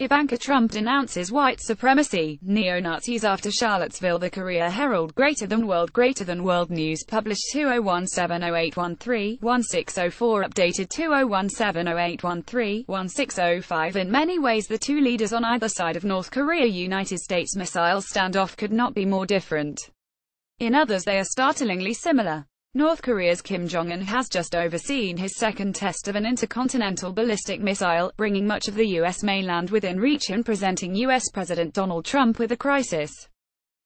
Ivanka Trump denounces white supremacy, neo-Nazis after Charlottesville. The Korea Herald greater than world news published 2017-0813-1604 updated 2017-0813-1605. In many ways the two leaders on either side of North Korea-United States missile standoff could not be more different. In others they are startlingly similar. North Korea's Kim Jong-un has just overseen his second test of an intercontinental ballistic missile, bringing much of the U.S. mainland within reach and presenting U.S. President Donald Trump with a crisis.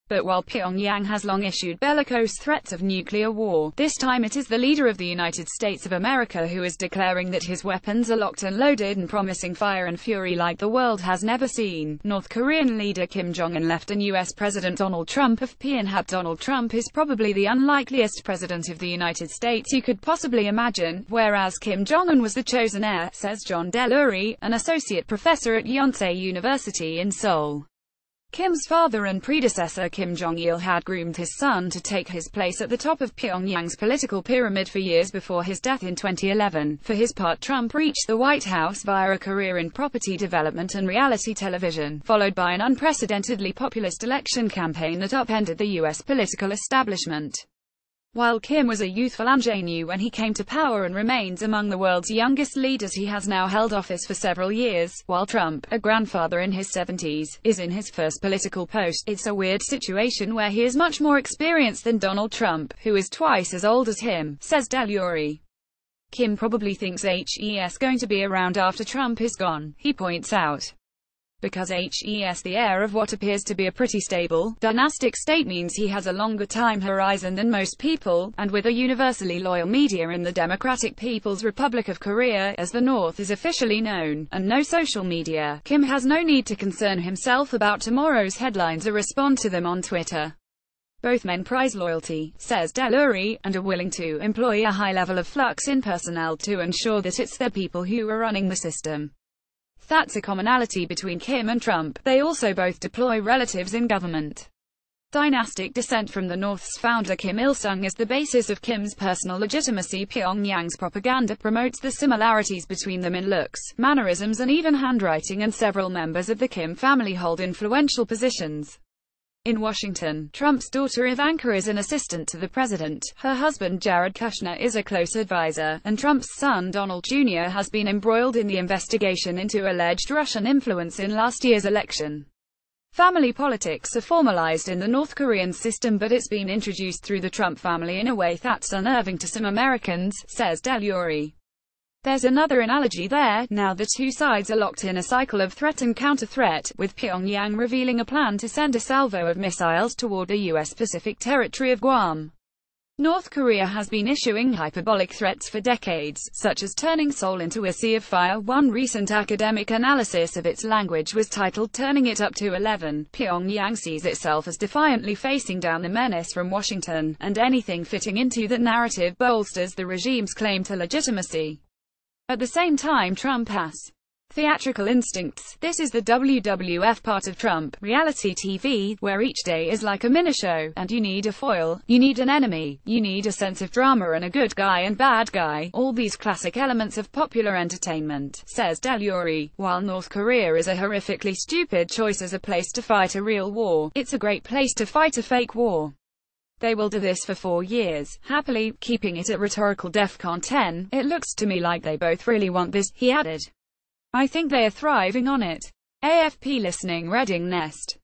But while Pyongyang has long issued bellicose threats of nuclear war, this time it is the leader of the United States of America who is declaring that his weapons are locked and loaded and promising fire and fury like the world has never seen. North Korean leader Kim Jong-un left and U.S. President Donald Trump of Pyongyang. Donald Trump is probably the unlikeliest president of the United States you could possibly imagine, whereas Kim Jong-un was the chosen heir, says John Delury, an associate professor at Yonsei University in Seoul. Kim's father and predecessor Kim Jong-il had groomed his son to take his place at the top of Pyongyang's political pyramid for years before his death in 2011. For his part, Trump reached the White House via a career in property development and reality television, followed by an unprecedentedly populist election campaign that upended the U.S. political establishment. While Kim was a youthful ingenue when he came to power and remains among the world's youngest leaders, he has now held office for several years, while Trump, a grandfather in his 70s, is in his first political post. It's a weird situation where he is much more experienced than Donald Trump, who is twice as old as him, says Delury. Kim probably thinks he's going to be around after Trump is gone, he points out. Because he's the heir of what appears to be a pretty stable, dynastic state means he has a longer time horizon than most people, and with a universally loyal media in the Democratic People's Republic of Korea, as the North is officially known, and no social media, Kim has no need to concern himself about tomorrow's headlines or respond to them on Twitter. Both men prize loyalty, says Delury, and are willing to employ a high level of flux in personnel to ensure that it's their people who are running the system. That's a commonality between Kim and Trump. They also both deploy relatives in government. Dynastic descent from the North's founder Kim Il-sung is the basis of Kim's personal legitimacy. Pyongyang's propaganda promotes the similarities between them in looks, mannerisms and even handwriting, and several members of the Kim family hold influential positions. In Washington, Trump's daughter Ivanka is an assistant to the president, her husband Jared Kushner is a close advisor, and Trump's son Donald Jr. has been embroiled in the investigation into alleged Russian influence in last year's election. Family politics are formalized in the North Korean system, but it's been introduced through the Trump family in a way that's unnerving to some Americans, says Delury. There's another analogy there. Now the two sides are locked in a cycle of threat and counter-threat, with Pyongyang revealing a plan to send a salvo of missiles toward the U.S. Pacific territory of Guam. North Korea has been issuing hyperbolic threats for decades, such as turning Seoul into a sea of fire. One recent academic analysis of its language was titled "Turning It Up to 11." Pyongyang sees itself as defiantly facing down the menace from Washington, and anything fitting into that narrative bolsters the regime's claim to legitimacy. At the same time, Trump has theatrical instincts. This is the WWF part of Trump, reality TV, where each day is like a mini-show, and you need a foil, you need an enemy, you need a sense of drama and a good guy and bad guy, all these classic elements of popular entertainment, says Delury. While North Korea is a horrifically stupid choice as a place to fight a real war, it's a great place to fight a fake war. They will do this for 4 years, happily, keeping it at rhetorical DEFCON 10. It looks to me like they both really want this, he added. I think they are thriving on it. AFP listening. Reading Nest.